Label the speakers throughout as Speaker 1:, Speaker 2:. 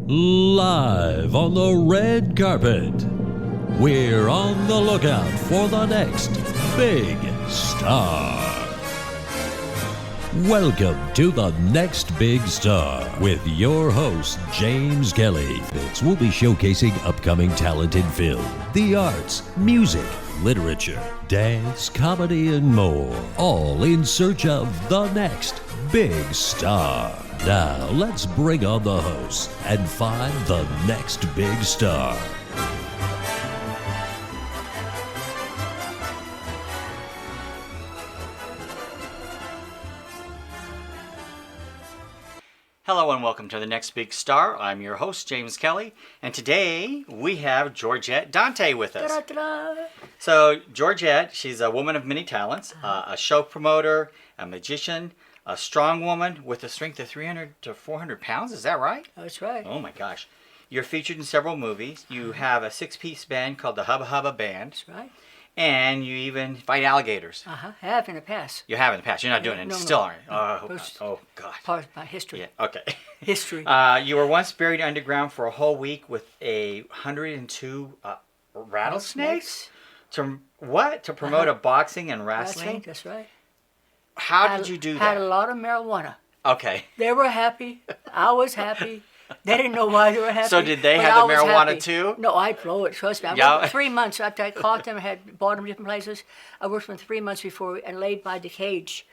Speaker 1: Live on the red carpet, we're on the lookout for the next big star. Welcome to the next big star with your host, James Kelly. We'll be showcasing upcoming talent in film, the arts, music, literature, dance, comedy, and more, all in search of the next big star. Now, let's bring on the host and find the next big star.
Speaker 2: Hello and welcome to the next big star. I'm your host, James Kelly, and today we have Georgette Dante with us.
Speaker 3: Ta-da-ta-da.
Speaker 2: So Georgette, she's a woman of many talents, a show promoter, a magician, a strong woman with a strength of 300 to 400 pounds. Is that right?
Speaker 3: That's right.
Speaker 2: Oh my gosh. You're featured in several movies. You have a 6-piece band called the Hubba Hubba Band.
Speaker 3: That's right.
Speaker 2: And you even fight alligators.
Speaker 3: I have in the past.
Speaker 2: You have in the past. You're not doing it.
Speaker 3: No,
Speaker 2: Still
Speaker 3: no.
Speaker 2: aren't you? Oh, God.
Speaker 3: Part of my history.
Speaker 2: Yeah, okay.
Speaker 3: History.
Speaker 2: You were once buried underground for a whole week with 102 rattlesnakes? To what? To promote a boxing and wrestling?
Speaker 3: That's right.
Speaker 2: How did you do
Speaker 3: Had a
Speaker 2: that?
Speaker 3: lot of marijuana.
Speaker 2: Okay.
Speaker 3: They were happy. I was happy. They didn't know why they were happy.
Speaker 2: So did they
Speaker 3: but
Speaker 2: have the
Speaker 3: I was
Speaker 2: marijuana
Speaker 3: happy.
Speaker 2: too?
Speaker 3: No, I blow it. Trust me. I
Speaker 2: Yeah.
Speaker 3: worked 3 months after I caught them. I had bought them different places. I worked for them 3 months before and laid by the cage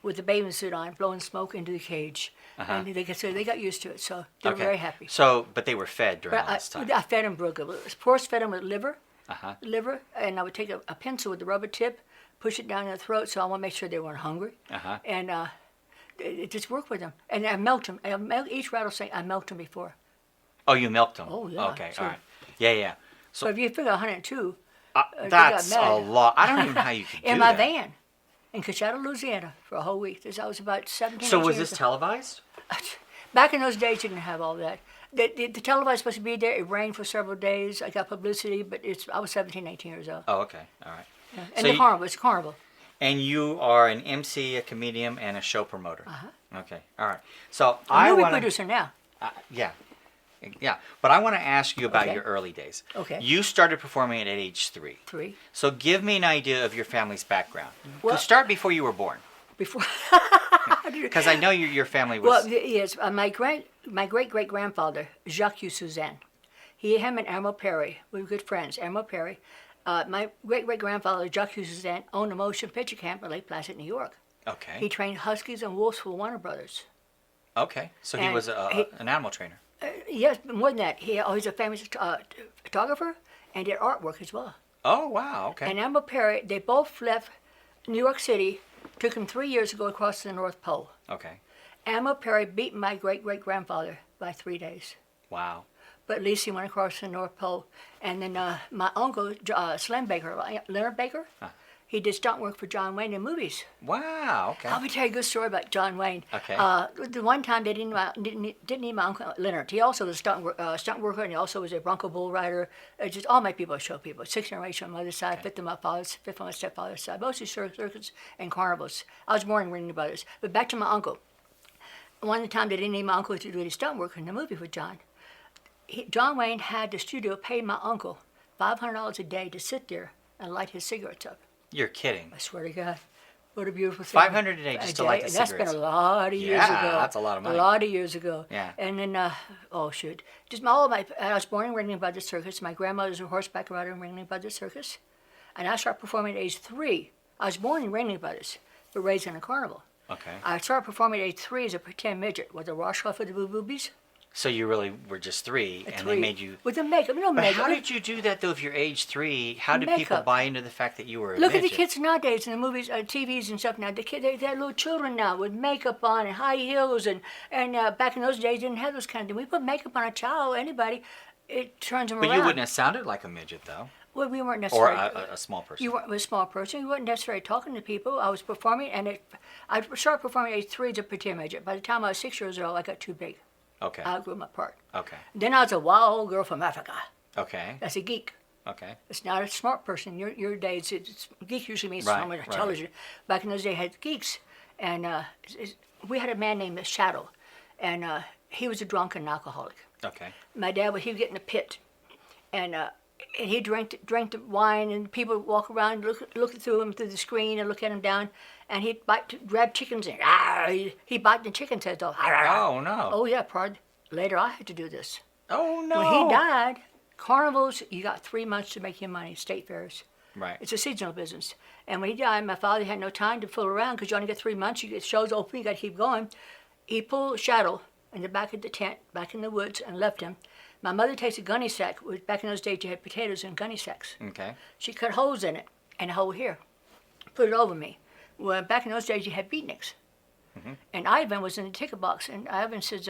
Speaker 3: with the bathing suit on, blowing smoke into the cage. And they got used to it, so they were very happy.
Speaker 2: So, but they were fed during
Speaker 3: But
Speaker 2: all this time.
Speaker 3: I fed them Brooklyn. First fed them with liver,
Speaker 2: Uh-huh.
Speaker 3: and I would take a pencil with the rubber tip, push it down their throat, so I want to make sure they weren't hungry. And it just worked with them. And I milked them. Each rattlesnake, I milked them before.
Speaker 2: Oh, you milked them?
Speaker 3: Oh, yeah.
Speaker 2: Okay,
Speaker 3: So-
Speaker 2: all right. Yeah.
Speaker 3: So if you figure 102,
Speaker 2: That's
Speaker 3: they got
Speaker 2: a
Speaker 3: mad.
Speaker 2: lot. I don't even know how you could do
Speaker 3: in my
Speaker 2: that.
Speaker 3: van in Coachella, Louisiana, for a whole week. I was about 17.
Speaker 2: So
Speaker 3: 18
Speaker 2: was
Speaker 3: years
Speaker 2: this
Speaker 3: old.
Speaker 2: televised?
Speaker 3: Back in those days, you didn't have all that. The televised was supposed to be there. It rained for several days. I got publicity, but I was 17, 18 years old.
Speaker 2: Oh, okay. All right.
Speaker 3: And
Speaker 2: So
Speaker 3: the
Speaker 2: you-
Speaker 3: carnival, it's a carnival.
Speaker 2: And you are an MC, a comedian, and a show promoter. Okay. All right. So
Speaker 3: I'm a
Speaker 2: I
Speaker 3: movie
Speaker 2: want to...
Speaker 3: producer now.
Speaker 2: Yeah. But I want to ask you about
Speaker 3: Okay.
Speaker 2: your early days.
Speaker 3: Okay.
Speaker 2: You started performing at age 3.
Speaker 3: 3.
Speaker 2: So give me an idea of your family's background.
Speaker 3: Well-
Speaker 2: Start before you were born.
Speaker 3: Before.
Speaker 2: Because I know your family was...
Speaker 3: Well, yes, my great grandfather, Jacques Suzanne, him and Elmo Perry, we were good friends. Elmo Perry, my great grandfather, Jacques Suzanne, owned a motion picture camp in Lake Placid, New York.
Speaker 2: Okay.
Speaker 3: He trained huskies and wolves for Warner Brothers.
Speaker 2: Okay. So he
Speaker 3: And
Speaker 2: was an animal trainer.
Speaker 3: Yes, but more than that, he's a famous photographer and did artwork as well.
Speaker 2: Oh, wow. Okay.
Speaker 3: And Elmo Perry, they both left New York City. Took him 3 years to go across the North Pole.
Speaker 2: Okay.
Speaker 3: Elmo Perry beat my great-grandfather by 3 days.
Speaker 2: Wow.
Speaker 3: But at least he went across the North Pole. And then my uncle, Slim Baker, Leonard Baker, he did stunt work for John Wayne in movies.
Speaker 2: Wow. Okay.
Speaker 3: I'll tell you a good story about John Wayne.
Speaker 2: Okay.
Speaker 3: The one time they didn't need my uncle Leonard. He also was a stunt worker, and he also was a bronco bull rider. Just all my people are show people. 6 generations on my mother's side, fifth on my stepfather's side. Mostly circus and carnivals. I was born in Ringling Brothers. But back to my uncle. One time they didn't need my uncle to do any stunt work in the movie with John. John Wayne had the studio pay my uncle $500 a day to sit there and light his cigarettes up.
Speaker 2: You're kidding.
Speaker 3: I swear to God. What a beautiful thing.
Speaker 2: $500 a day just to light the
Speaker 3: And that's
Speaker 2: cigarettes.
Speaker 3: been a lot of years ago.
Speaker 2: Yeah, that's a lot of money.
Speaker 3: A lot of years ago.
Speaker 2: Yeah.
Speaker 3: And then, I was born in Ringling Brothers Circus. My grandmother's a horseback rider in Ringling Brothers Circus. And I started performing at age 3. I was born in Ringling Brothers, but raised in a carnival.
Speaker 2: Okay.
Speaker 3: I started performing at age 3 as a pretend midget with a wash off of the boobies.
Speaker 2: So you really were just 3, and they made you...
Speaker 3: With the makeup. No
Speaker 2: But
Speaker 3: makeup.
Speaker 2: how did you do that, though, if you're age 3? How did people
Speaker 3: Makeup.
Speaker 2: buy into the fact that you were a
Speaker 3: Look at the
Speaker 2: midget?
Speaker 3: kids nowadays in the movies, TVs and stuff now. They're little children now with makeup on and high heels. And back in those days, didn't have those kind of things. We put makeup on a child, anybody, it turns them
Speaker 2: But
Speaker 3: around.
Speaker 2: you wouldn't have sounded like a midget, though.
Speaker 3: Well, we weren't
Speaker 2: Or
Speaker 3: necessarily...
Speaker 2: a small person.
Speaker 3: You weren't a small person. You weren't necessarily talking to people. I was performing, and I started performing at age 3 as a pretend midget. By the time I was 6 years old, I got too big.
Speaker 2: Okay.
Speaker 3: I outgrew my part.
Speaker 2: Okay.
Speaker 3: Then I was a wild girl from Africa.
Speaker 2: Okay.
Speaker 3: That's a geek.
Speaker 2: Okay.
Speaker 3: It's not a smart person. Your days, geek usually means
Speaker 2: Right,
Speaker 3: someone
Speaker 2: right.
Speaker 3: intelligent. Back in those days, had geeks, and we had a man named Shadow, and he was a drunk and alcoholic.
Speaker 2: Okay.
Speaker 3: My dad he would get in the pit, and he drank the wine, and people would walk around looking through him through the screen and look at him down, and he'd grab chickens and he'd bite the chicken's heads off.
Speaker 2: Oh no.
Speaker 3: Oh yeah, later I had to do this.
Speaker 2: Oh no.
Speaker 3: When he died, carnivals, you got 3 months to make your money. State fairs.
Speaker 2: Right.
Speaker 3: It's a seasonal business. And when he died, my father had no time to fool around because you only get 3 months. You get shows open, you got to keep going. He pulled Shadow in the back of the tent, back in the woods, and left him. My mother takes a gunny sack. Back in those days, you had potatoes in gunny sacks.
Speaker 2: Okay.
Speaker 3: She cut holes in it and a hole here. Put it over me. Well, back in those days, you had beatniks. Mm-hmm. And Ivan was in the ticket box, and Ivan says,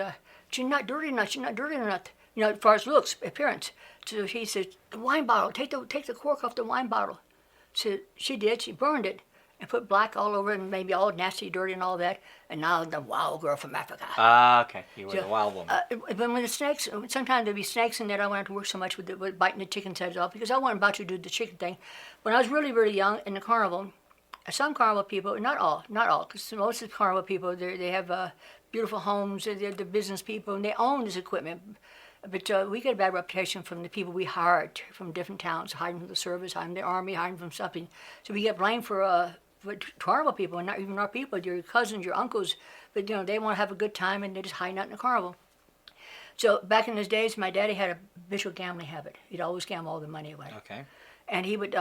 Speaker 3: "She's not dirty enough. She's not dirty enough." You know, as far as looks, appearance. So he says, "The wine bottle. Take the cork off the wine bottle." So she did. She burned it and put black all over it and maybe all nasty, dirty, and all that. And now the wild girl from Africa.
Speaker 2: Ah, okay. You were the wild woman.
Speaker 3: But when the snakes, sometimes there'd be snakes in there. I wanted to work so much with biting the chicken's heads off because I wasn't about to do the chicken thing. When I was really, really young in the carnival, some carnival people, not all, because most of the carnival people, they have beautiful homes, they're the business people, and they own this equipment. But we get a bad reputation from the people we hired from different towns, hiding from the service, hiding from the army, hiding from something. So we get blamed for carnival people, and not even our people, your cousins, your uncles. But they want to have a good time, and they're just hiding out in the carnival. So back in those days, my daddy had a vicious gambling habit. He'd always gamble all the money away.
Speaker 2: Okay.
Speaker 3: And he would,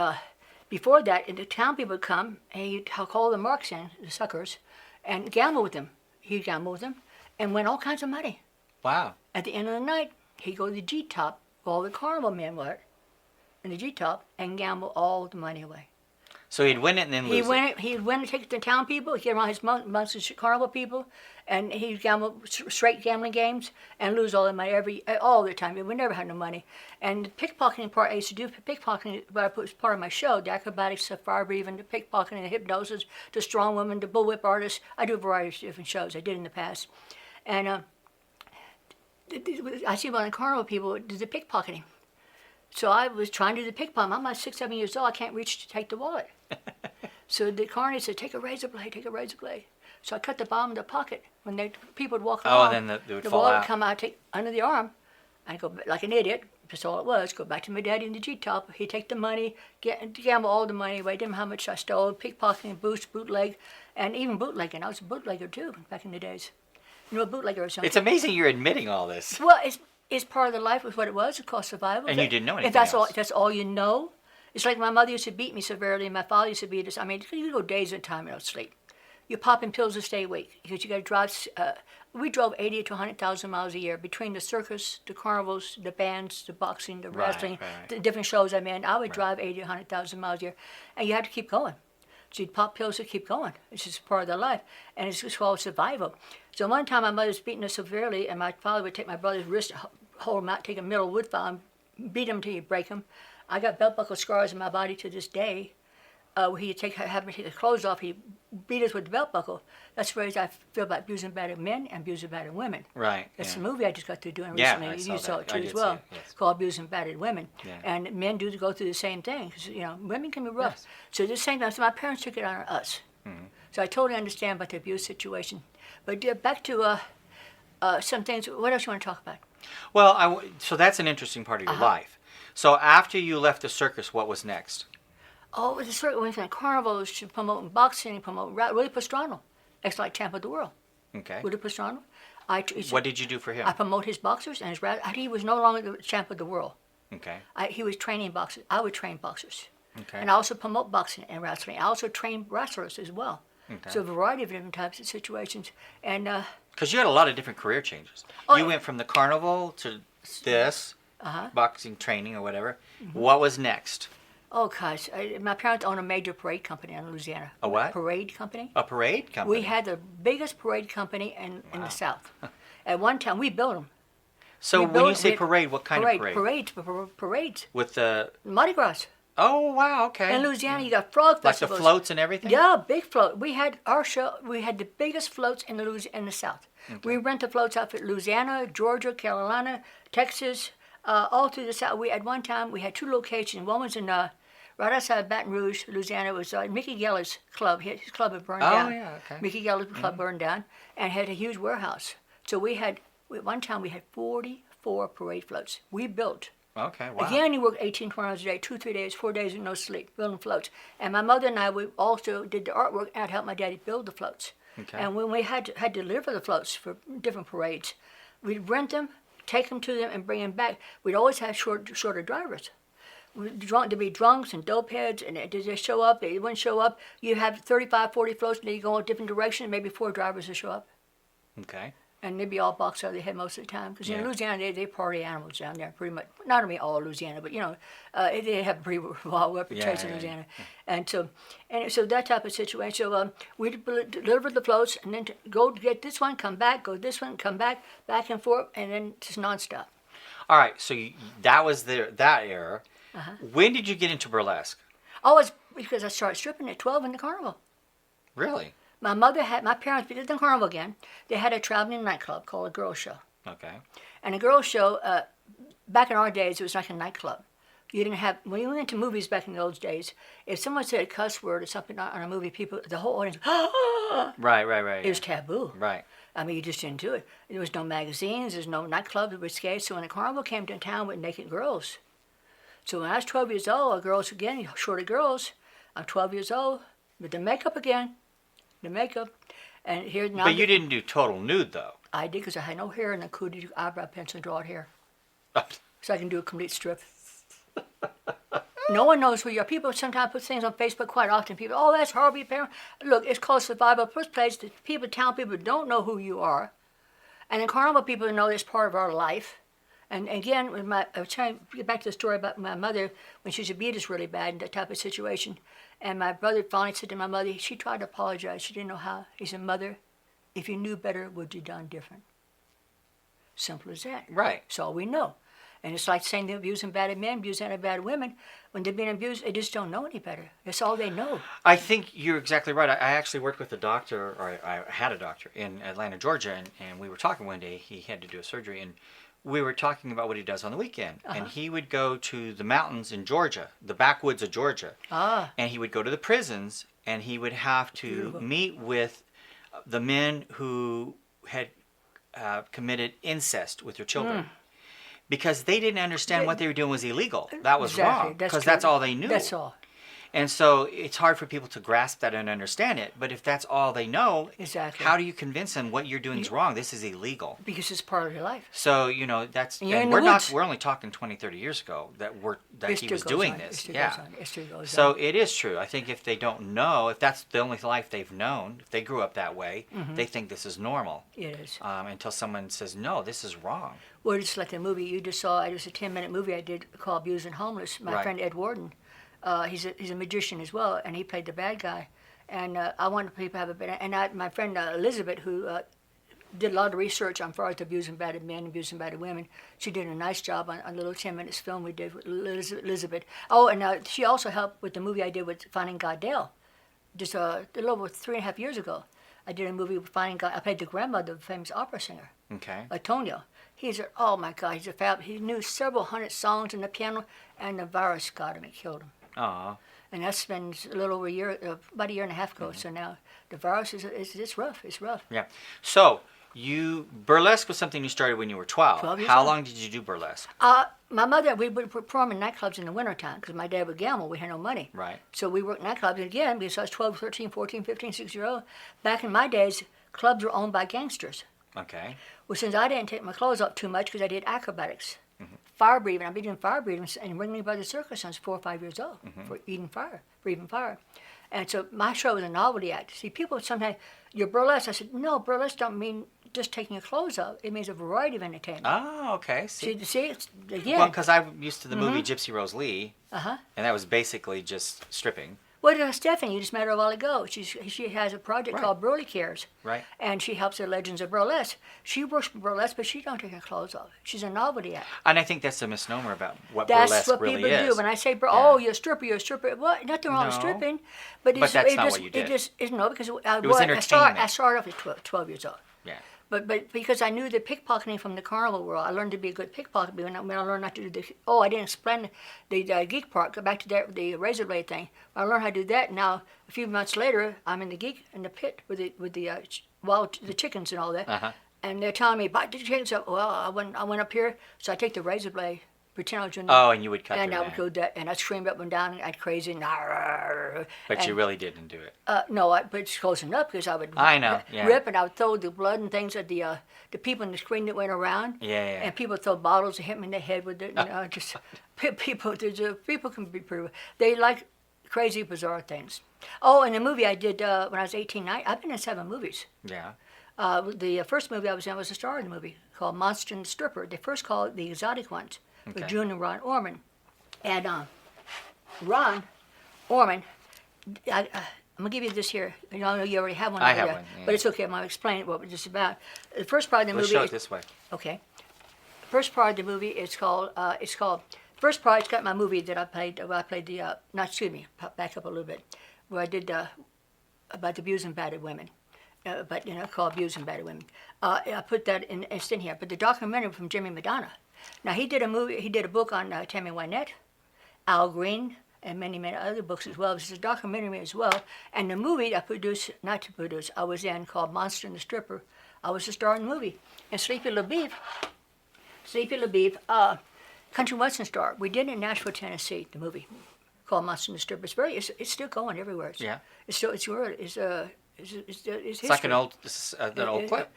Speaker 3: before that, the town people would come, and he'd call the marks in, the suckers, and gamble with them. He'd gamble with them and win all kinds of money.
Speaker 2: Wow.
Speaker 3: At the end of the night, he'd go to the G-top, where all the carnival men were, in the G-top, and gamble all the money away.
Speaker 2: So he'd win it and then lose it.
Speaker 3: He'd win and take it to town people. He'd get around his amongst the carnival people, and he'd gamble straight gambling games and lose all the money all the time. We never had no money. And the pickpocketing part I used to do, pickpocketing, but I put was part of my show, the acrobatics, the fire breathing, the pickpocketing, the hypnosis, the strong woman, the bullwhip artist. I do a variety of different shows. I did in the past. And I see one of the carnival people do the pickpocketing. So I was trying to do the pickpocket. I'm like 6, 7 years old. I can't reach to take the wallet. So the carny said, take a razor blade. So I cut the bottom of the pocket. When people would walk along,
Speaker 2: and then they would
Speaker 3: the
Speaker 2: fall
Speaker 3: wallet
Speaker 2: out.
Speaker 3: would come out, take under the arm. I'd go like an idiot. That's all it was. Go back to my daddy in the G-top. He'd take the money, gamble all the money away. Didn't know how much I stole. Pickpocketing, bootleg, and even bootlegging. I was a bootlegger too back in the days. You know, a bootlegger or something.
Speaker 2: It's amazing you're admitting all this.
Speaker 3: Well, it's part of the life was what it was. It cost survival.
Speaker 2: And you didn't know anything
Speaker 3: If that's
Speaker 2: else.
Speaker 3: that's all you know. It's like my mother used to beat me severely, and my father used to beat us. I mean, you go days at a time, you don't sleep. You're popping pills to stay awake because you got to drive. We drove 80 to 100,000 miles a year between the circus, the carnivals, the bands, the boxing, the wrestling, the different shows I'm in. I would drive 80 to 100,000 miles a year, and you had to keep going. So you'd pop pills to keep going. It's just part of their life, and it's just called survival. So one time my mother was beating us severely, and my father would take my brother's wrist, hold him out, take a middle wood file, and beat him until you break him. I got belt buckle scars in my body to this day. Where he'd have me take the clothes off, he'd beat us with the belt buckle. That's the way I feel about abusing battered men and abusing battered women.
Speaker 2: Right.
Speaker 3: That's the movie I just got through doing
Speaker 2: Yeah,
Speaker 3: recently.
Speaker 2: I saw
Speaker 3: You saw
Speaker 2: that.
Speaker 3: it too
Speaker 2: I
Speaker 3: as
Speaker 2: did
Speaker 3: well.
Speaker 2: see it, yes.
Speaker 3: It's called Abusing Battered Women.
Speaker 2: Yeah.
Speaker 3: And men do go through the same thing. 'Cause, women can be rough.
Speaker 2: Yes.
Speaker 3: So the same thing. So my parents took it on us. Mm-hmm. So I totally understand about the abuse situation. But back to some things. What else you want to talk about?
Speaker 2: Well, so that's an interesting part of your life. So after you left the circus, what was next?
Speaker 3: Oh, the circuit went from the carnivals to promoting boxing, promoting Willie Pastrano, ex-light champ of the world.
Speaker 2: Okay.
Speaker 3: Willie Pastrano.
Speaker 2: What did you do for him?
Speaker 3: I promote his boxers and his he was no longer the champ of the world.
Speaker 2: Okay.
Speaker 3: He was training boxers. I would train boxers.
Speaker 2: Okay.
Speaker 3: And I also promote boxing and wrestling. I also train wrestlers as well.
Speaker 2: Okay.
Speaker 3: So a variety of different types of situations. And
Speaker 2: because you had a lot of different career changes. You went from the carnival to this, boxing training or whatever. Mm-hmm. What was next?
Speaker 3: oh gosh, my parents owned a major parade company in Louisiana.
Speaker 2: A what?
Speaker 3: Parade company.
Speaker 2: A parade company?
Speaker 3: We had the biggest parade company in the South. At one time, we built them.
Speaker 2: So when you say parade, what kind of parade?
Speaker 3: Parades.
Speaker 2: With the...
Speaker 3: Mardi Gras.
Speaker 2: Oh, wow, okay.
Speaker 3: In Louisiana, you got frog festivals.
Speaker 2: Like the floats and everything?
Speaker 3: Yeah, big float. We had our show. We had the biggest floats in the South. Okay. We rent the floats out for Louisiana, Georgia, Carolina, Texas, all through the South. At one time, we had two locations. One was in right outside Baton Rouge, Louisiana. It was Mickey Geller's club. His club had burned down.
Speaker 2: Oh, yeah, okay.
Speaker 3: Mickey Geller's club burned down and had a huge warehouse. So we had One time we had 44 parade floats. We built.
Speaker 2: Okay, wow.
Speaker 3: Again, you work 18, 20 hours a day, 2, 3 days, 4 days with no sleep, building floats. And my mother and I, we also did the artwork, and I'd help my daddy build the floats.
Speaker 2: Okay.
Speaker 3: And when we had to deliver the floats for different parades, we'd rent them, take them to them, and bring them back. We'd always have shorter drivers. There'd be drunks and dope heads, and they just show up. They wouldn't show up. You have 35, 40 floats, and then you go in a different direction, maybe 4 drivers will show up.
Speaker 2: Okay.
Speaker 3: And they'd be all boxed out of their head most of the time. Because in
Speaker 2: Yeah.
Speaker 3: Louisiana, they party animals down there, pretty much. Not only all Louisiana, but, they have a pretty wild reputation in Louisiana. Yeah. And so that type of situation. So we'd deliver the floats, and then to go get this one, come back, go this one, come back and forth, and then just nonstop.
Speaker 2: All right, so that was that era.
Speaker 3: Uh-huh.
Speaker 2: When did you get into burlesque?
Speaker 3: Always because I started stripping at 12 in the carnival.
Speaker 2: Really?
Speaker 3: My parents did the carnival again. They had a traveling nightclub called a girl show.
Speaker 2: Okay.
Speaker 3: And a girl show, back in our days, it was like a nightclub. You didn't have, when you went to movies back in those days, if someone said a cuss word or something on a movie, the whole audience,
Speaker 2: Right.
Speaker 3: it was taboo.
Speaker 2: Right.
Speaker 3: I mean, you just didn't do it. There was no magazines, there's no nightclubs that were scared. So when the carnival came to town with naked girls. So when I was 12 years old, girls again, shorter girls, I'm 12 years old, with the makeup again, and here now.
Speaker 2: But you didn't do total nude, though.
Speaker 3: I did because I had no hair and I could do eyebrow pencil and draw hair. So I can do a complete strip. No one knows who you are. People sometimes put things on Facebook quite often. People, oh, that's horrible. Look, it's called survival. First place, the town people don't know who you are. And the carnival people know it's part of our life. And again, I was trying to get back to the story about my mother when she was abused us really bad in that type of situation. And my brother finally said to my mother, she tried to apologize. She didn't know how. He said, Mother, if you knew better, would you done different? Simple as that.
Speaker 2: Right.
Speaker 3: That's all we know. And it's like saying they're abusing bad men, abusing bad women. When they're being abused, they just don't know any better. That's all they know.
Speaker 2: I think you're exactly right. I actually worked with a doctor, or I had a doctor in Atlanta, Georgia, and we were talking one day. He had to do a surgery, and we were talking about what he does on the weekend. And he would go to the mountains in Georgia, the backwoods of Georgia. And he would go to the prisons, and he would have to meet with the men who had committed incest with their children. Because they didn't understand what they were doing was illegal. That was wrong. Because that's all they knew.
Speaker 3: That's all.
Speaker 2: And so it's hard for people to grasp that and understand it. But if that's all they know, how do you convince them what you're doing is wrong? This is illegal.
Speaker 3: Because it's part of your life.
Speaker 2: So, that's, and we're only talking 20, 30 years ago that he was doing this. So it is true. I think if they don't know, if that's the only life they've known, if they grew up that way, they think this is normal.
Speaker 3: It is.
Speaker 2: Until someone says, no, this is wrong.
Speaker 3: Well, it's like the movie you just saw. It was a 10-minute movie I did called Abused and Homeless. My friend Ed Warden. He's a magician as well, and he played the bad guy. And I wanted people to have a better. And my friend Elizabeth, who did a lot of research on far as abusing bad men, abusing bad women, she did a nice job on a little 10-minute film we did with Elizabeth. Oh, and she also helped with the movie I did with Finding Goddell, just a little over 3.5 years ago. I did a movie with Finding God. I played the grandmother of a famous opera singer, Tonio. Oh my God, he's a fab. He knew several hundred songs on the piano, and the virus got him and killed him.
Speaker 2: Aww.
Speaker 3: And that's been a little over about a year and a half ago. So now the virus it's rough. It's rough.
Speaker 2: Yeah. So burlesque was something you started when you were 12.
Speaker 3: 12 years
Speaker 2: How
Speaker 3: old.
Speaker 2: long did you do burlesque?
Speaker 3: My mother, we would perform in nightclubs in the wintertime because my dad would gamble. We had no money.
Speaker 2: Right.
Speaker 3: So we worked nightclubs. And again, because I was 12, 13, 14, 15, 16 year old. Back in my days, clubs were owned by gangsters.
Speaker 2: Okay.
Speaker 3: Well, since I didn't take my clothes off too much because I did acrobatics, fire breathing. I've been doing fire breathing and ringing by the circus since I was 4 or 5 years old for breathing fire. And so my show was a novelty act. See, people sometimes, you're burlesque. I said, no, burlesque don't mean just taking your clothes off. It means a variety of entertainment.
Speaker 2: Oh, okay.
Speaker 3: See, it's, again.
Speaker 2: Well, because I'm used to the movie Gypsy Rose Lee, and that was basically just stripping.
Speaker 3: Well, Stephanie, you just met her a while ago. She has a project called Burlesque Cares.
Speaker 2: Right.
Speaker 3: And she helps the legends of burlesque. She works with burlesque, but she don't take her clothes off. She's a novelty act.
Speaker 2: And I think that's a misnomer about what
Speaker 3: That's
Speaker 2: burlesque
Speaker 3: what
Speaker 2: really
Speaker 3: people
Speaker 2: is.
Speaker 3: do. When I say, oh, you're a stripper. Well, nothing wrong with stripping. But
Speaker 2: that's not what you did.
Speaker 3: It just isn't, no, because
Speaker 2: It was entertainment.
Speaker 3: I started off at 12 years old.
Speaker 2: Yeah.
Speaker 3: But because I knew the pickpocketing from the carnival world, I learned to be a good pickpocket. When I learned not to do I didn't explain the geek part. Go back to the razor blade thing. I learned how to do that. Now a few months later, I'm in the pit with the chickens and all that. And they're telling me, "But did you change up?" Well, I went up here, so I take the razor blade, pretend I was doing.
Speaker 2: Oh, and you would cut
Speaker 3: and
Speaker 2: their
Speaker 3: I would go that, and I screamed up and down, and I'd crazy,
Speaker 2: But you really didn't do it.
Speaker 3: No, but it's close enough because I would.
Speaker 2: I know, yeah.
Speaker 3: Rip, and I would throw the blood and things at the people in the screen that went around.
Speaker 2: Yeah.
Speaker 3: And people throw bottles and hit me in the head with it. Just people. People can be pretty. They like crazy, bizarre things. Oh, and the movie I did when I was 18, I've been in 7 movies.
Speaker 2: Yeah.
Speaker 3: The first movie I was in was a star in the movie called Monster and the Stripper. They first called it The Exotic Ones with June and Ron Orman. And Ron Orman, I'm going to give you this here. I know you already have one.
Speaker 2: I have one. Yeah.
Speaker 3: But it's okay. I'm going to explain what it's about. The first part of the
Speaker 2: Let's
Speaker 3: movie.
Speaker 2: show it this way.
Speaker 3: Okay. The first part of the movie is called. First part. It's got my movie that I played. I played the. Not excuse me. Back up a little bit. Where I did about the abused and battered women. But called Abused and Battered Women. I put that in. It's in here. But the documentary from Jimmy Madonna. Now he did a movie. He did a book on Tammy Wynette, Al Green, and many other books as well. This is a documentary as well. And the movie I produced, not to produce, I was in called Monster and the Stripper. I was the star in the movie. And Sleepy LaBeef, country western star. We did it in Nashville, Tennessee. The movie called Monster and the Stripper. It's still going everywhere. It's
Speaker 2: like an old clip.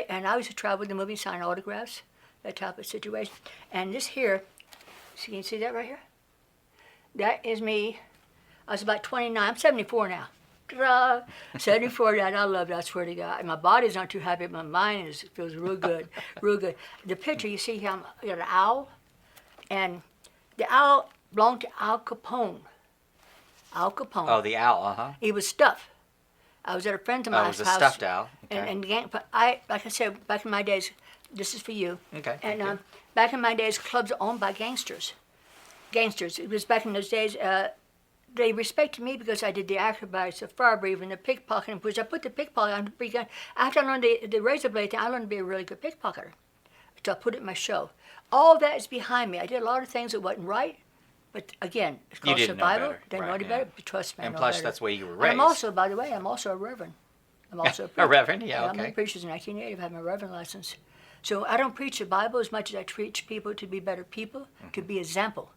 Speaker 3: And I used to travel with the movie, sign autographs, that type of situation. And this here, can you see that right here? That is me. I was about 29. I'm 74 now. 74 now. I love that, I swear to God. My body's not too happy, but my mind feels real good. Real good. The picture, you see here, I got an owl. And the owl belonged to Al Capone. Al Capone.
Speaker 2: Oh, the owl,
Speaker 3: He was stuffed. I was at a friend of mine's
Speaker 2: house.
Speaker 3: house.
Speaker 2: It was a stuffed owl. Okay.
Speaker 3: And like I said, back in my days, this is for you.
Speaker 2: Okay.
Speaker 3: And back in my days, clubs were owned by gangsters. Gangsters. It was back in those days. They respected me because I did the acrobatics, the fire breathing, the pickpocketing. Because I put the pickpocket on the begun. After I learned the razor blade thing, I learned to be a really good pickpocketer. So I put it in my show. All that is behind me. I did a lot of things that wasn't right. But again, it's called survival. Didn't know any better. Trust me.
Speaker 2: And plus, that's the way you were raised.
Speaker 3: I'm also, by the way, I'm also a reverend. I'm also a preacher.
Speaker 2: A reverend, yeah,
Speaker 3: I'm a preacher in 1980. I have my reverend license. So I don't preach the Bible as much as I teach people to be better people, to be example.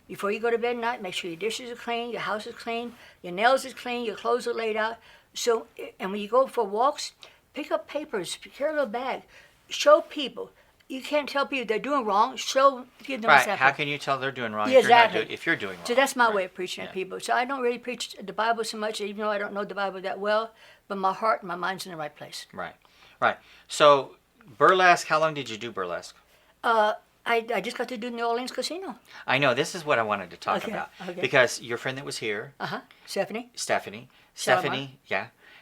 Speaker 3: Before you go to bed at night, make sure your dishes are clean, your house is clean, your nails is clean, your clothes are laid out. So, and when you go for walks, pick up papers, carry a little bag, show people. You can't tell people they're doing wrong. Give them
Speaker 2: right.
Speaker 3: example.
Speaker 2: How can you tell they're doing wrong if you're doing wrong?
Speaker 3: So that's my way of preaching at people. So I don't really preach the Bible so much, even though I don't know the Bible that well. But my heart and my mind's in the right place.
Speaker 2: Right. So burlesque. How long did you do burlesque?
Speaker 3: I just got to do New Orleans Casino.
Speaker 2: I know. This is what I wanted to talk about because your friend that was here.
Speaker 3: Stephanie.
Speaker 2: Stephanie.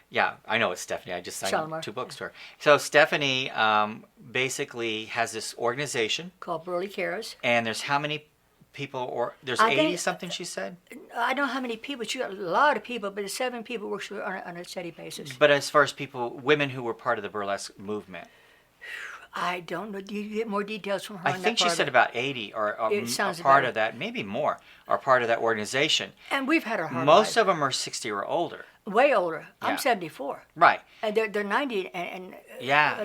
Speaker 2: Yeah, I know it's Stephanie. I just signed 2 books to her. So Stephanie basically has this organization
Speaker 3: called Burlesque Cares.
Speaker 2: And there's how many people? Or there's 80 something she said.
Speaker 3: I don't know how many people. She got a lot of people, but the 7 people works on a steady basis.
Speaker 2: But as far as women who were part of the burlesque movement.
Speaker 3: I don't know. Do you get more details from her?
Speaker 2: I think she said about 80 are part of that, maybe more, are part of that organization.
Speaker 3: And we've had a hard
Speaker 2: Most of them are 60 or older.
Speaker 3: Way older.
Speaker 2: Yeah.
Speaker 3: I'm 74.
Speaker 2: Right.
Speaker 3: And they're 90 and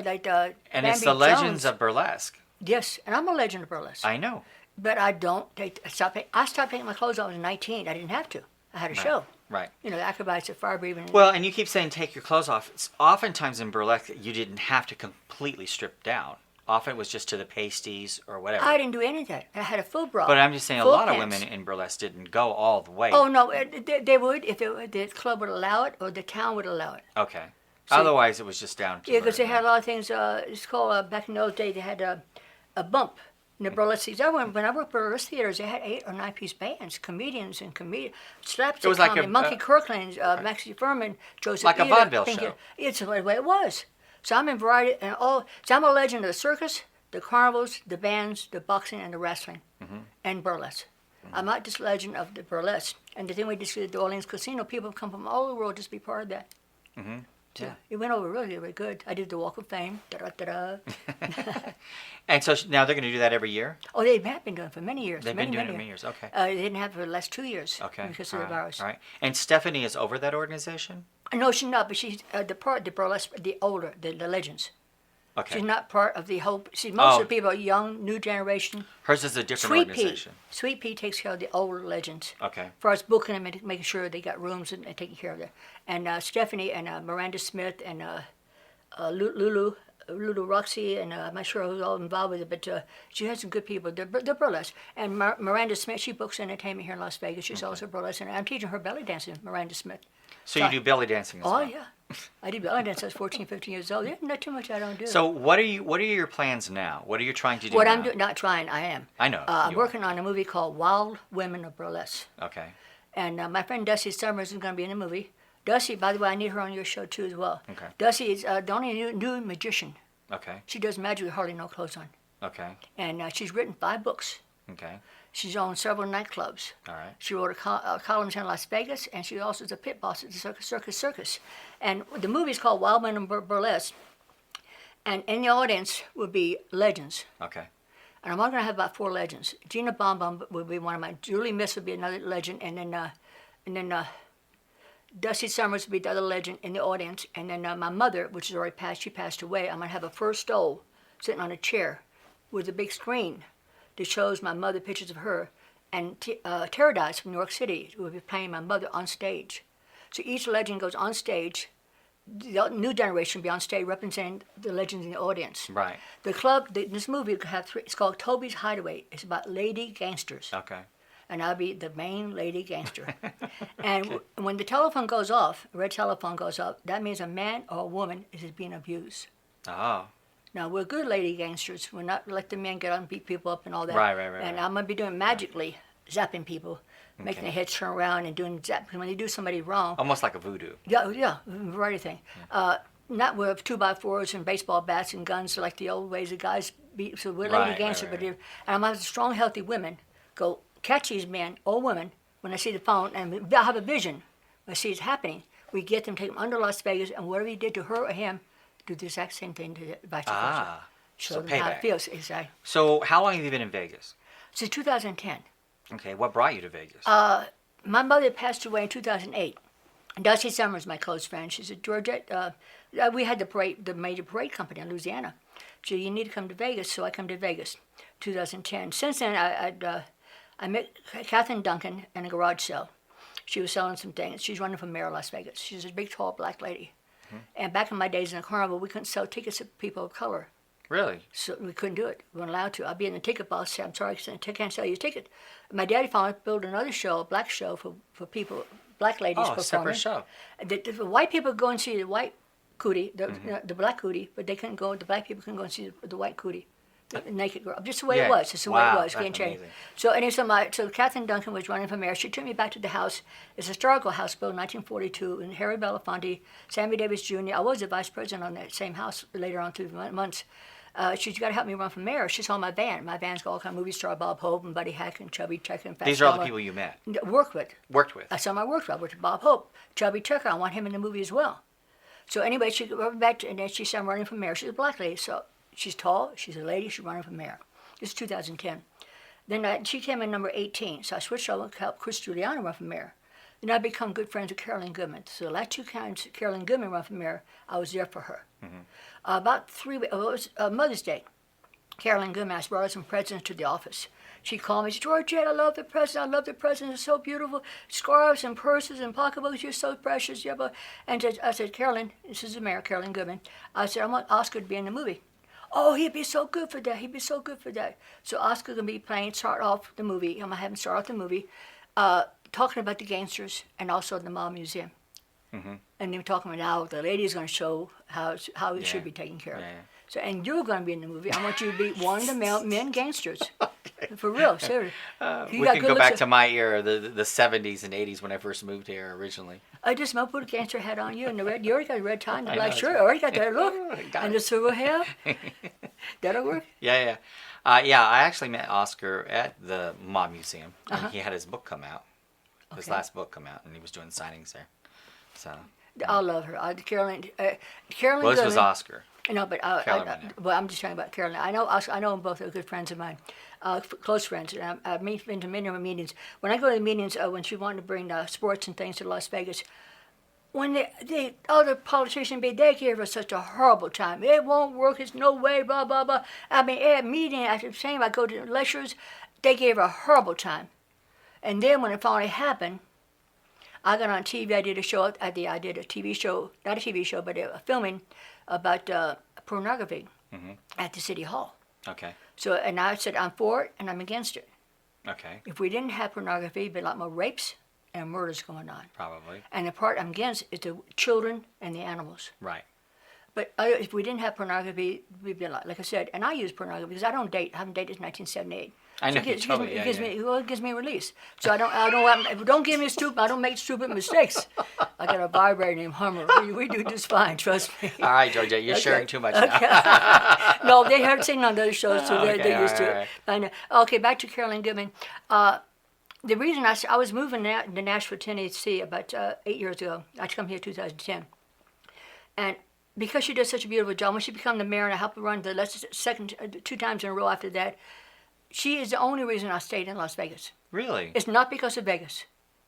Speaker 2: like and
Speaker 3: Bambi
Speaker 2: it's the legends
Speaker 3: Jones.
Speaker 2: Of burlesque.
Speaker 3: Yes, and I'm a legend of burlesque.
Speaker 2: I know.
Speaker 3: But I don't I stopped taking my clothes off when I was 19. I didn't have to. I had a show.
Speaker 2: Right.
Speaker 3: The acrobatics, the fire breathing.
Speaker 2: Well, and you keep saying take your clothes off. It's oftentimes in burlesque you didn't have to completely strip down. Often it was just to the pasties or whatever.
Speaker 3: I didn't do any of that. I had a full bra.
Speaker 2: But I'm just saying a lot of women in burlesque didn't go all the way.
Speaker 3: Oh, no. They would if the club would allow it or the town would allow it.
Speaker 2: Okay. So, otherwise, it was just down to
Speaker 3: because they had a lot of things. It's called, back in those days, they had a bump in the burlesque theaters. When I worked burlesque theaters, they had 8 or 9 piece bands, comedians and slapstick
Speaker 2: it was like
Speaker 3: comedy, Monkey Kirkland, Maxie Furman, Joseph
Speaker 2: like
Speaker 3: Eda,
Speaker 2: a vaudeville show.
Speaker 3: It's the way it was. So I'm in variety and all. So I'm a legend of the circus, the carnivals, the bands, the boxing, and the wrestling, and burlesque. I'm not just legend of the burlesque. And the thing we just did at the Orleans Casino, people come from all over the world just to be part of that. So it went over really, really good. I did the Walk of Fame.
Speaker 2: And so now they're going to do that every year?
Speaker 3: Oh, they have been doing it for many years.
Speaker 2: They've been doing it for many years, okay.
Speaker 3: They didn't have it for the last 2 years because of the virus.
Speaker 2: All right. And Stephanie is over that organization?
Speaker 3: No, she's not, but she's the burlesque, the older, the legends.
Speaker 2: Okay.
Speaker 3: She's not part of the whole. See, most
Speaker 2: Oh.
Speaker 3: of the people are young, new generation.
Speaker 2: Hers is a different
Speaker 3: Sweet
Speaker 2: organization.
Speaker 3: Pea. Sweet Pea takes care of the older legends.
Speaker 2: Okay.
Speaker 3: As far as booking them and making sure they got rooms and taking care of them. And Stephanie and Miranda Smith and Lulu Roxy, and I'm not sure who's all involved with it, but she has some good people. They're burlesque. And Miranda Smith, she books entertainment here in Las Vegas. She's also burlesque. And I'm teaching her belly dancing, Miranda Smith.
Speaker 2: So you do belly dancing as well?
Speaker 3: Oh, yeah. I did belly dance. I was 14, 15 years old. Yeah, not too much I don't do.
Speaker 2: So what are your plans now? What are you trying to do
Speaker 3: what
Speaker 2: now?
Speaker 3: I'm doing, not trying, I am.
Speaker 2: I know.
Speaker 3: I'm
Speaker 2: you are.
Speaker 3: working on a movie called Wild Women of Burlesque.
Speaker 2: Okay.
Speaker 3: And my friend Dusty Summers is going to be in the movie. Dusty, by the way, I need her on your show too as well.
Speaker 2: Okay.
Speaker 3: Dusty is the only new magician.
Speaker 2: Okay.
Speaker 3: She does magic with hardly no clothes on.
Speaker 2: Okay.
Speaker 3: And she's written 5 books.
Speaker 2: Okay.
Speaker 3: She's owned several nightclubs.
Speaker 2: All right.
Speaker 3: She wrote columns here in Las Vegas, and she also is a pit boss at the circus. And the movie is called Wild Women of Burlesque. And in the audience will be legends.
Speaker 2: Okay.
Speaker 3: And I'm only going to have about 4 legends. Gina Bonbon will be one of mine. Julie Miss will be another legend. And then Dusty Summers will be the other legend in the audience. And then my mother, which is already passed, she passed away. I'm going to have a first stole sitting on a chair with a big screen that shows my mother, pictures of her. And Terradice from New York City will be playing my mother on stage. So each legend goes on stage. The new generation will be on stage representing the legends in the audience.
Speaker 2: Right.
Speaker 3: The club, this movie will have 3. It's called Toby's Hideaway. It's about lady gangsters.
Speaker 2: Okay.
Speaker 3: And I'll be the main lady gangster. And when the telephone goes off, a red telephone goes off, that means a man or a woman is being abused.
Speaker 2: Oh.
Speaker 3: Now, we're good lady gangsters. We're not let the men get out and beat people up and all that.
Speaker 2: Right.
Speaker 3: And I'm going to be doing magically, zapping people, making their heads turn around and doing zap. Because when they do somebody wrong,
Speaker 2: Almost like a voodoo.
Speaker 3: yeah, variety of thing. Not with 2x4s and baseball bats and guns like the old ways the guys beat. So we're lady gangsters, but and I'm going to have strong, healthy women go catch these men or women when I see the phone, and I have a vision. When I see it's happening, we get them, take them under Las Vegas, and whatever he did to her or him, do the exact same thing to vice versa.
Speaker 2: Ah.
Speaker 3: Show
Speaker 2: So
Speaker 3: them how
Speaker 2: payback.
Speaker 3: it feels. Exactly.
Speaker 2: So how long have you been in Vegas?
Speaker 3: Since 2010.
Speaker 2: Okay. What brought you to Vegas?
Speaker 3: My mother passed away in 2008. Dusty Summers, my close friend, she said, Georgette, we had the major parade company in Louisiana. She said, you need to come to Vegas, so I come to Vegas, 2010. Since then, I met Catherine Duncan in a garage sale. She was selling some things. She's running for mayor of Las Vegas. She's a big, tall, black lady. And back in my days in the carnival, we couldn't sell tickets to people of color.
Speaker 2: Really?
Speaker 3: So we couldn't do it. We weren't allowed to. I'd be in the ticket box, say, I'm sorry, I can't sell you a ticket. My daddy finally built another show, a black show for people, black ladies
Speaker 2: Oh, a
Speaker 3: performing.
Speaker 2: separate show.
Speaker 3: The white people go and see the white cootie, the black cootie, but they couldn't go, the black people couldn't go and see the white cootie. The naked girl, just the way it was. Just the way it was.
Speaker 2: That's
Speaker 3: Can't change.
Speaker 2: amazing.
Speaker 3: So anyway, so Catherine Duncan was running for mayor. She took me back to the house. It's a historical house built in 1942, and Harry Belafonte, Sammy Davis Jr. I was the vice president on that same house later on through the months. She's got to help me run for mayor. She saw my band. My band's got all kind of movie star Bob Hope and Buddy Hack and Chubby Checker and Fat
Speaker 2: These are all the
Speaker 3: Dollar.
Speaker 2: people you met.
Speaker 3: Worked with.
Speaker 2: Worked with.
Speaker 3: That's some I worked with. I worked with Bob Hope, Chubby Checker. I want him in the movie as well. So anyway, she went back to, and then she said, I'm running for mayor. She's a black lady, so she's tall. She's a lady. She's running for mayor. This is 2010. Then she came in number 18, so I switched over to help Chris Giuliani run for mayor. Then I become good friends with Carolyn Goodman. So the last 2 times Carolyn Goodman ran for mayor, I was there for her. About 3 weeks, it was Mother's Day. Carolyn Goodman brought us some presents to the office. She called me, she said, Georgette, I love the presents. I love the presents. It's so beautiful. Scarves and purses and pocketbooks. You're so precious. And I said, Carolyn, this is the mayor, Carolyn Goodman. I said, I want Oscar to be in the movie. Oh, he'd be so good for that. He'd be so good for that. So Oscar's going to be start off the movie. I'm going to have him start off the movie talking about the gangsters and also the Mob Museum. And then talking about now the lady's going to show how it should be taken care of.
Speaker 2: Yeah.
Speaker 3: So, and you're going to be in the movie. I want you to be one of the men gangsters. For real, seriously.
Speaker 2: We can go back to my era, the 70s and 80s when I first moved here originally.
Speaker 3: I just put a gangster hat on you and the red. You already got a red tie and the
Speaker 2: I
Speaker 3: black
Speaker 2: know,
Speaker 3: shirt.
Speaker 2: that's
Speaker 3: I already got that look.
Speaker 2: Got
Speaker 3: And
Speaker 2: it.
Speaker 3: the silver hair. That'll work.
Speaker 2: Yeah. I actually met Oscar at the Mob Museum, and he had his book come out. His last book come out, and he was doing signings there. So.
Speaker 3: I love her. Carolyn
Speaker 2: Well, this
Speaker 3: Goodman.
Speaker 2: was Oscar.
Speaker 3: No, but I'm just talking about Carolyn. I know Oscar, I know them both are good friends of mine, close friends. And I've been to many of her meetings. When I go to the meetings, when she wanted to bring sports and things to Las Vegas, when the other politicians, they gave us such a horrible time. It won't work. It's no way. Blah blah blah. I mean, at meeting after the same, I go to lectures. They gave her a horrible time. And then when it finally happened, I got on TV. I did a show. I did a TV show, not a TV show, but a filming about pornography at the city hall.
Speaker 2: Okay.
Speaker 3: So, and I said I'm for it and I'm against it.
Speaker 2: Okay.
Speaker 3: If we didn't have pornography, it'd be a lot more rapes and murders going on.
Speaker 2: Probably.
Speaker 3: And the part I'm against is the children and the animals.
Speaker 2: Right.
Speaker 3: But if we didn't have pornography, we'd be a lot. Like I said, and I use pornography because I don't date. I haven't dated since 1978.
Speaker 2: I know.
Speaker 3: So it gives me release. So don't give me stupid. I don't make stupid mistakes. I got a vibrator named Hummer. We do just fine. Trust me.
Speaker 2: All right, Georgette, you're sharing too much now.
Speaker 3: No, they heard singing on those shows, so they're used to it.
Speaker 2: Right.
Speaker 3: I know. Okay, back to Carolyn Goodman. The reason I was moving to Nashville, Tennessee about 8 years ago. I come here in 2010, and because she did such a beautiful job, when she became the mayor and I helped her run the 2 times in a row after that, she is the only reason I stayed in Las Vegas.
Speaker 2: Really?
Speaker 3: It's not because of Vegas.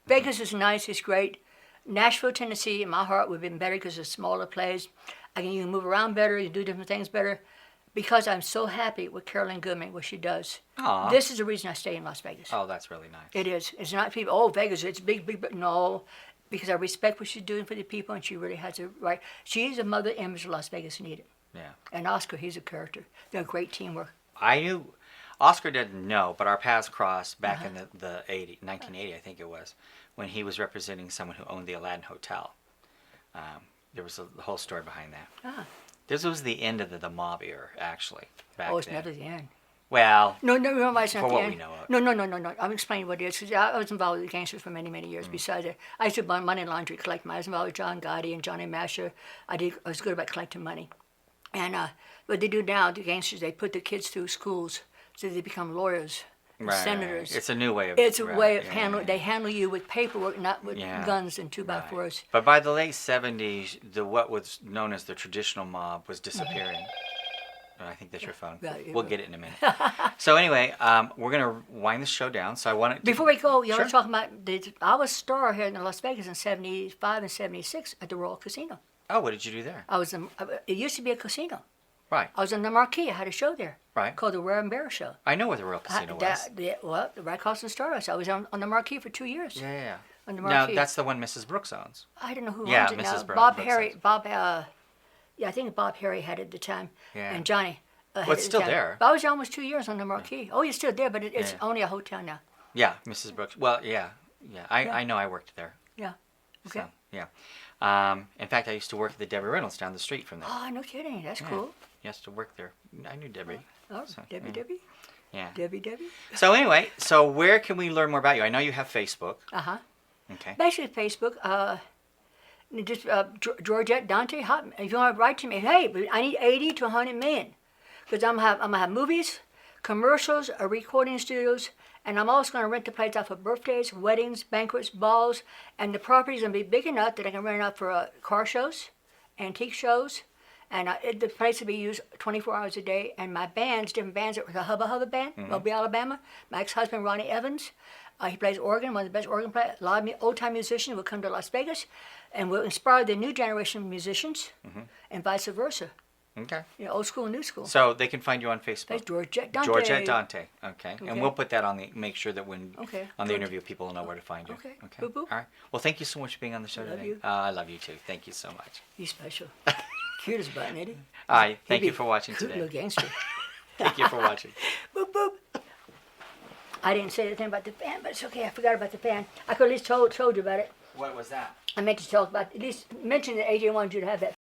Speaker 3: Vegas is nice, it's great. Nashville, Tennessee, in my heart, would have been better because it's a smaller place. You can move around better, you do different things better. Because I'm so happy with Carolyn Goodman, what she does.
Speaker 2: Aww.
Speaker 3: This is the reason I stay in Las Vegas.
Speaker 2: Oh, that's really nice.
Speaker 3: It is. It's not people, oh, Vegas, it's big, big. No, because I respect what she's doing for the people, and she really has a right. She is a mother image Las Vegas needed.
Speaker 2: Yeah.
Speaker 3: And Oscar, he's a character. They're a great teamwork.
Speaker 2: I knew, Oscar didn't know, but our paths crossed back in the 1980, I think it was, when he was representing someone who owned the Aladdin Hotel. There was the whole story behind that.
Speaker 3: Ah.
Speaker 2: This was the end of the mob era, actually. Back
Speaker 3: Oh, it's
Speaker 2: then.
Speaker 3: never the end.
Speaker 2: Well,
Speaker 3: No, it's not
Speaker 2: for
Speaker 3: the
Speaker 2: what
Speaker 3: end.
Speaker 2: we know of.
Speaker 3: No. I'm explaining what it is. 'Cause I was involved with the gangsters for many, many years. Besides that, I used to buy money laundry, collect money. I was involved with John Gotti and Johnny Masher. I was good about collecting money. And what they do now, the gangsters, they put the kids through schools so they become lawyers, and
Speaker 2: right,
Speaker 3: senators.
Speaker 2: It's a new way of.
Speaker 3: It's a
Speaker 2: right,
Speaker 3: way of
Speaker 2: yeah,
Speaker 3: handling.
Speaker 2: yeah.
Speaker 3: They handle you with paperwork, not with
Speaker 2: Yeah,
Speaker 3: guns and 2x4s.
Speaker 2: Right. But by the late 70s, what was known as the traditional mob was disappearing. Oh, I think that's your phone.
Speaker 3: Right,
Speaker 2: We'll get it in a minute. So anyway, we're going to wind this show down. So I want to...
Speaker 3: Before we go, you
Speaker 2: Sure.
Speaker 3: know, talking about I was a star here in Las Vegas in '75 and '76 at the Royal Casino.
Speaker 2: Oh, what did you do there?
Speaker 3: It used to be a casino.
Speaker 2: Right,
Speaker 3: I was on the marquee. I had a show there.
Speaker 2: right.
Speaker 3: Called the Rare and Bear Show.
Speaker 2: I know where the Royal Casino was.
Speaker 3: Right across the Starbucks. I was on the marquee for 2 years.
Speaker 2: Yeah.
Speaker 3: On the
Speaker 2: Now,
Speaker 3: marquee.
Speaker 2: that's the one Mrs. Brooks owns.
Speaker 3: I don't know who
Speaker 2: Yeah,
Speaker 3: owns it
Speaker 2: Mrs.
Speaker 3: now.
Speaker 2: Brooks
Speaker 3: Bob
Speaker 2: owns
Speaker 3: Harry.
Speaker 2: it.
Speaker 3: I think Bob Harry had it at the time.
Speaker 2: Yeah.
Speaker 3: And Johnny.
Speaker 2: Well,
Speaker 3: had
Speaker 2: it's
Speaker 3: it at
Speaker 2: still
Speaker 3: the time.
Speaker 2: there.
Speaker 3: But I was almost 2 years on the marquee. Oh, it's still there, but it's
Speaker 2: Yeah.
Speaker 3: only a hotel now.
Speaker 2: Yeah, Mrs. Brooks. Well, yeah. I know I worked there.
Speaker 3: Yeah. Okay.
Speaker 2: So, yeah. In fact, I used to work at the Debbie Reynolds down the street from there.
Speaker 3: Oh, no kidding. That's
Speaker 2: Yeah.
Speaker 3: cool.
Speaker 2: I used to work there. I knew Debbie.
Speaker 3: Oh,
Speaker 2: So,
Speaker 3: Debbie,
Speaker 2: yeah.
Speaker 3: Debbie.
Speaker 2: Yeah.
Speaker 3: Debbie.
Speaker 2: So anyway, where can we learn more about you? I know you have Facebook.
Speaker 3: Uh-huh.
Speaker 2: Okay.
Speaker 3: Basically, Facebook, just Georgette Dante. If you want to write to me, hey, I need 80 to 100 million. Because I'm gonna have movies, commercials, recording studios, and I'm also going to rent the place out for birthdays, weddings, banquets, balls, and the property's going to be big enough that I can rent it out for car shows, antique shows, and the place will be used 24 hours a day. And my bands, different bands, the Hubba Hubba Band, Mobile, Alabama. My ex-husband, Ronnie Evans, he plays organ, one of the best organ players. A lot of old-time musicians will come to Las Vegas, and will inspire the new generation of musicians, and vice versa.
Speaker 2: Okay.
Speaker 3: You know, old school and new school.
Speaker 2: So they can find you on Facebook.
Speaker 3: That's Georgette Dante.
Speaker 2: Georgette Dante. Okay.
Speaker 3: Okay.
Speaker 2: And we'll put that make sure that when
Speaker 3: Okay.
Speaker 2: on the
Speaker 3: Good.
Speaker 2: interview people will know where to find you.
Speaker 3: Okay.
Speaker 2: Okay.
Speaker 3: Boop, boop.
Speaker 2: All right. Well, thank you so much for being on the show
Speaker 3: Love
Speaker 2: today.
Speaker 3: you.
Speaker 2: I love you too. Thank you so much.
Speaker 3: He's special. Cute as a button, isn't he?
Speaker 2: All right. Thank
Speaker 3: He'd
Speaker 2: you
Speaker 3: be
Speaker 2: for watching
Speaker 3: cute
Speaker 2: today.
Speaker 3: little gangster.
Speaker 2: Thank you for watching.
Speaker 3: Boop, boop. I didn't say anything about the fan, but it's okay. I forgot about the fan. I could at least told you about it.
Speaker 2: What was that?
Speaker 3: I meant to talk about, at least mention that AJ wanted you to have that